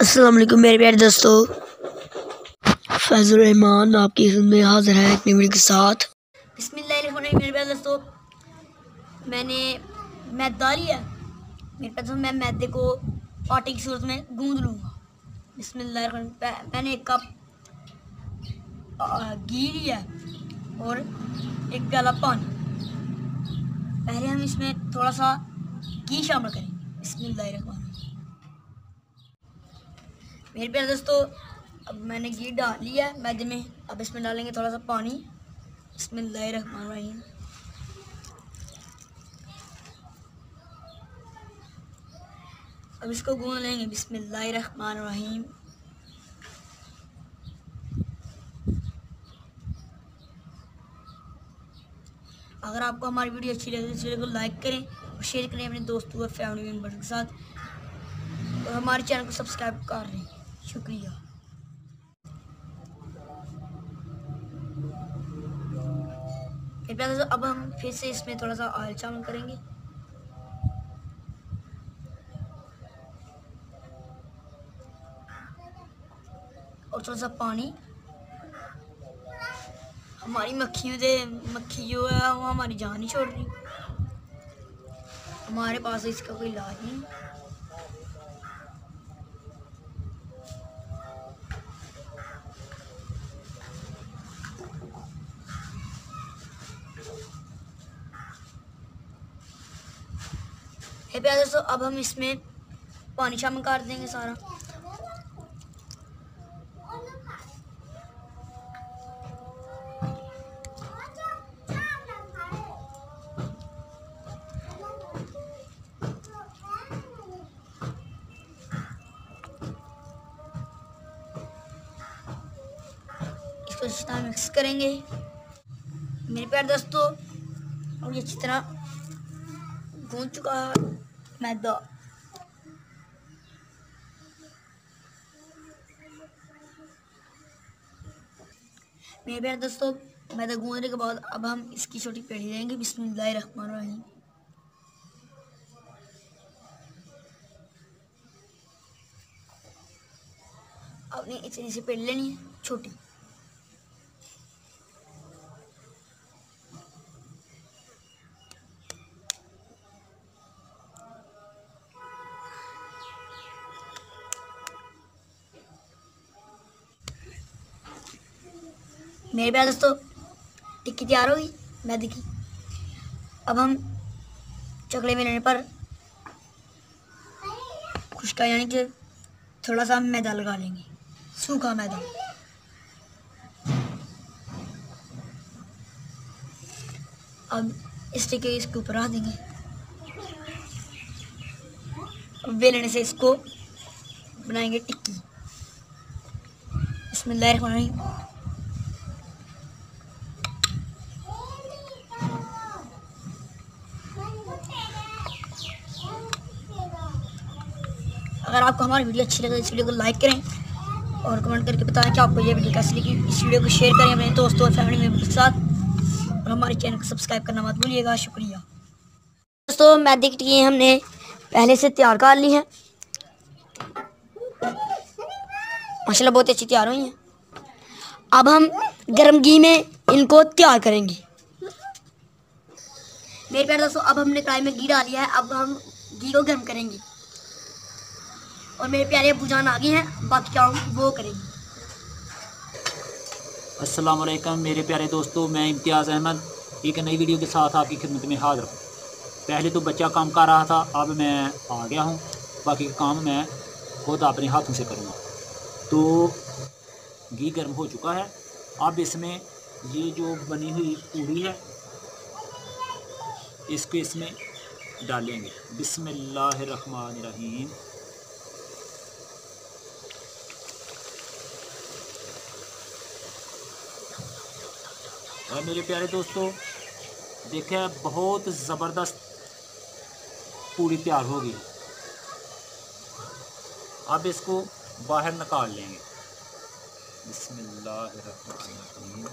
अस्सलाम वालेकुम मेरे प्यारे दोस्तों, फैज़ुर रहमान आपकी खिदमत में हाज़िर है एक नई वीडियो के साथ। बिस्मिल्लाहिर्रहमानिर्रहीम। मेरे प्यारे दोस्तों, मैंने मैदारी है मेरे पास, मैं मैदे को आटे की सूरत में गूंद लूँगा। बिस्मिल्लाहिर्रहमानिर्रहीम। मैंने एक कप घी लिया और एक प्याला पानी। पहले हम इसमें थोड़ा सा घी शामिल करेंगे। बिस्मिल्लाहिर्रहमानिर्रहीम। मेरे प्यारे दोस्तों, अब मैंने घी डाल लिया है मैदे में। अब इसमें डालेंगे थोड़ा सा पानी। बिस्मिल्लाहिर्रहमानिर्रहीम। अब इसको गूंद लेंगे। बिस्मिल्लाहिर्रहमानिर्रहीम। अगर आपको हमारी वीडियो अच्छी लगे तो इस वीडियो को लाइक करें और शेयर करें अपने दोस्तों और फैमिली मेम्बर के साथ, और हमारे चैनल को सब्सक्राइब कर लें। शुक्रिया। अब हम फिर से इसमें थोड़ा सा ऑयल शामिल करेंगे और थोड़ा सा पानी। हमारी मक्खी जो है वो हमारी जान नहीं छोड़ रही। हमारे पास इसका कोई इलाज नहीं। प्यारे दोस्तों, अब हम इसमें पानी शामिल कर देंगे सारा। इसको अच्छी तरह मिक्स करेंगे मेरे प्यारे दोस्तों। और ये अच्छी तरह गूंद चुका है मैदा। मेरे प्यारे दोस्तों, मैदा गूंदने के बाद अब हम इसकी छोटी पेड़ी लेंगे। बिस्मिल्लाहिर्रहमानिर्रहीम। आपने इतनी सी पेड़ी लेनी है छोटी। मेरे प्यारे दोस्तों, टिक्की तैयार होगी मैदे की। अब हम चकले मिलाने पर खुश्का यानी कि थोड़ा सा मैदा लगा लेंगे, सूखा मैदा। अब इस टिक्के इसके ऊपर रख देंगे। अब बेलने से इसको बनाएंगे टिक्की। बिस्मिल्लाहिर्रहमानिर्रहीम। अगर आपको हमारी वीडियो अच्छी लगे तो इस वीडियो को लाइक करें और कमेंट करके बताएं कि आपको ये वीडियो कैसी लगी। इस वीडियो को शेयर करें अपने दोस्तों और फैमिली मेम्बर के साथ, और हमारे चैनल को सब्सक्राइब करना मत भूलिएगा। शुक्रिया। दोस्तों, मैदे की टिक्की हमने पहले से तैयार कर ली है। माशाल्लाह बहुत अच्छी तैयार हुई हैं। अब हम गर्म घी में इनको तैयार करेंगे। मेरे प्यारे दोस्तों, अब हमने कढ़ाई में घी डाल लिया है। अब हम घी को गर्म करेंगे और मेरे प्यारे अब्बू जान आ गए हैं, बाकी काम वो करेंगे। अस्सलाम वालेकुम मेरे प्यारे दोस्तों, मैं इम्तियाज़ अहमद एक नई वीडियो के साथ आपकी खिदमत में हाज़िर हूँ। पहले तो बच्चा काम कर रहा था, अब मैं आ गया हूँ। बाकी काम मैं खुद अपने हाथों से करूँगा। तो घी गर्म हो चुका है। अब इसमें ये जो बनी हुई पूड़ी है इसको इसमें डालेंगे। बिस्मिल्लाहिर्रहमानिर्रहीम। और मेरे प्यारे दोस्तों, देखिए बहुत ज़बरदस्त पूरी तैयार होगी। अब इसको बाहर निकाल लेंगे। बिस्मिल्लाहिर्रहमानिर्रहीम।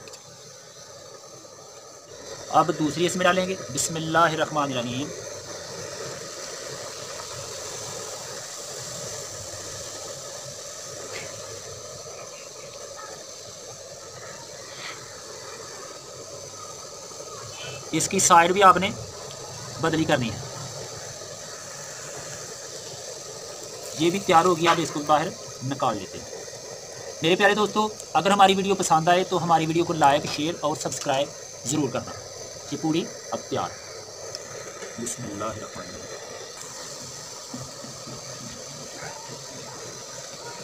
अब दूसरी इसमें डालेंगे। बिस्मिल्लाहिर्रहमानिर्रहीम। इसकी साइड भी आपने बदली करनी है। ये भी तैयार होगी, आप इसको बाहर निकाल लेते हैं। मेरे प्यारे दोस्तों, अगर हमारी वीडियो पसंद आए तो हमारी वीडियो को लाइक, शेयर और सब्सक्राइब ज़रूर करना। ये पूड़ी अब तैयार। बिस्मिल्लाहिर्रहमानिर्रहीम।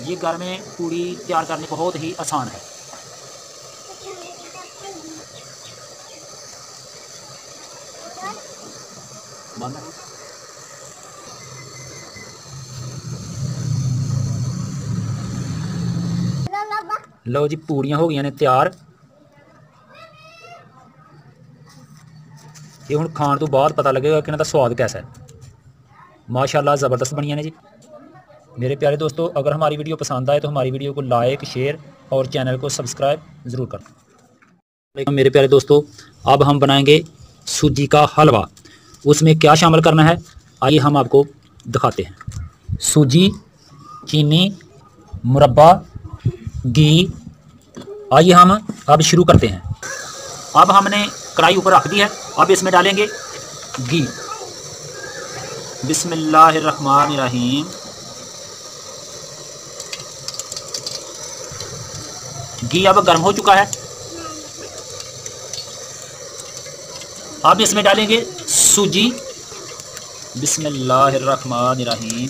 ये घर में पूड़ी तैयार करने बहुत ही आसान है। लो जी, पूड़ियाँ हो गई ने तैयार। ये हुण खाण तो बाद पता लगेगा कि इन्हां दा स्वाद कैसा है। माशाल्लाह ज़बरदस्त बनिया ने जी। मेरे प्यारे दोस्तों, अगर हमारी वीडियो पसंद आए तो हमारी वीडियो को लाइक, शेयर और चैनल को सब्सक्राइब ज़रूर करना। मेरे प्यारे दोस्तों, अब हम बनाएंगे सूजी का हलवा। उसमें क्या शामिल करना है आइए हम आपको दिखाते हैं। सूजी, चीनी, मुरब्बा, घी। आइए हम अब शुरू करते हैं। अब हमने कढ़ाई ऊपर रख दी है। अब इसमें डालेंगे घी। बिस्मिल्लाहिर्रहमानिर्रहीम। घी अब गर्म हो चुका है। अब इसमें डालेंगे सूजी। बिस्मिल्लाहिर्रहमानिर्रहीम।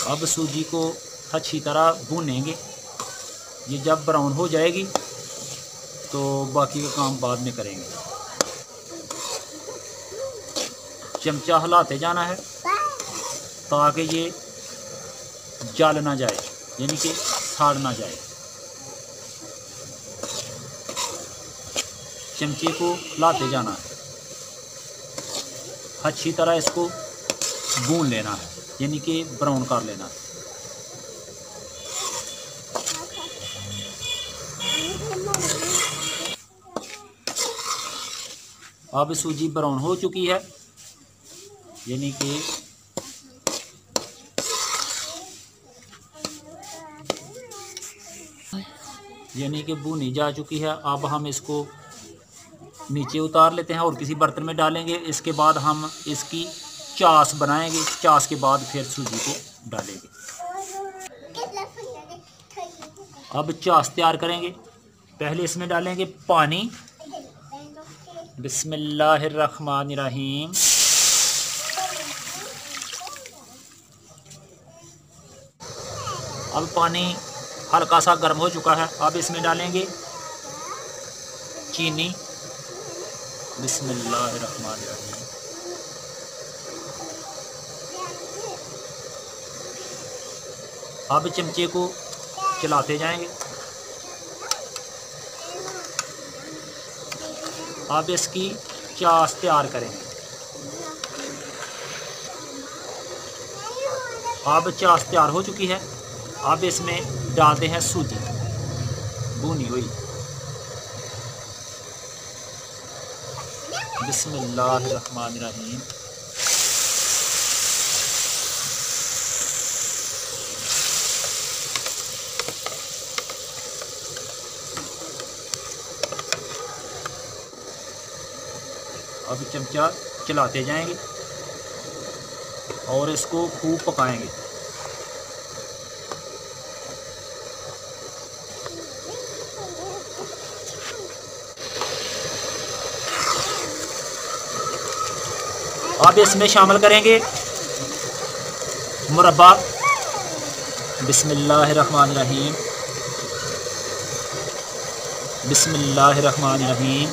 अब सूजी को अच्छी तरह भूनेंगे। ये जब ब्राउन हो जाएगी तो बाकी का काम बाद में करेंगे। चमचा हिलाते जाना है ताकि ये जल ना जाए, यानी कि सड़ ना जाए। चमचे को हिलाते जाना है, अच्छी तरह इसको भून लेना है, यानी कि ब्राउन कर लेना है। अब सूजी ब्राउन हो चुकी है, यानी कि भुनी जा चुकी है। अब हम इसको नीचे उतार लेते हैं और किसी बर्तन में डालेंगे। इसके बाद हम इसकी चास बनाएंगे। चास के बाद फिर सूजी को डालेंगे। अब चास तैयार करेंगे। पहले इसमें डालेंगे पानी। बिस्मिल्लाहिर्रहमानिर्रहीम। अब पानी हल्का सा गर्म हो चुका है। अब इसमें डालेंगे चीनी। बिस्मिल्लाहिर्रहमानिर्रहीम। अब चमचे को चलाते जाएंगे। अब इसकी चास तैयार करेंगे। अब चास तैयार हो चुकी है। अब इसमें डालते हैं सूजी भुनी हुई। बिस्मिल्लाहिर्रहमानिर्रहीम। अब चमचा चलाते जाएंगे और इसको खूब पकाएंगे। अब इसमें शामिल करेंगे मुरब्बा। बिस्मिल्लाहिर्रहमानिर्रहीम। बिस्मिल्लाहिर्रहमानिर्रहीम।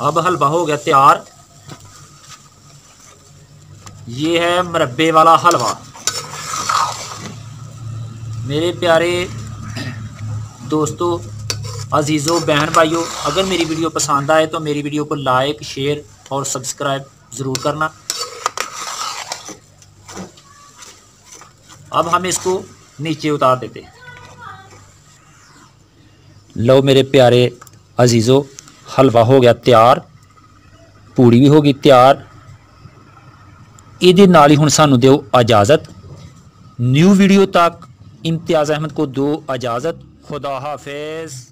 अब हलवा हो गया तैयार। ये है मुरब्बे वाला हलवा। मेरे प्यारे दोस्तों, अजीज़ों, बहन भाइयों, अगर मेरी वीडियो पसंद आए तो मेरी वीडियो को लाइक, शेयर और सब्सक्राइब ज़रूर करना। अब हम इसको नीचे उतार देते हैं। लो मेरे प्यारे अजीज़ों, हलवा हो गया तैयार, पूड़ी भी होगी तैयार। इहदे नाल ही हुण सानू दिओ इजाज़त। न्यू वीडियो तक इम्तियाज़ अहमद को दो इजाज़त। खुदा हाफिज़।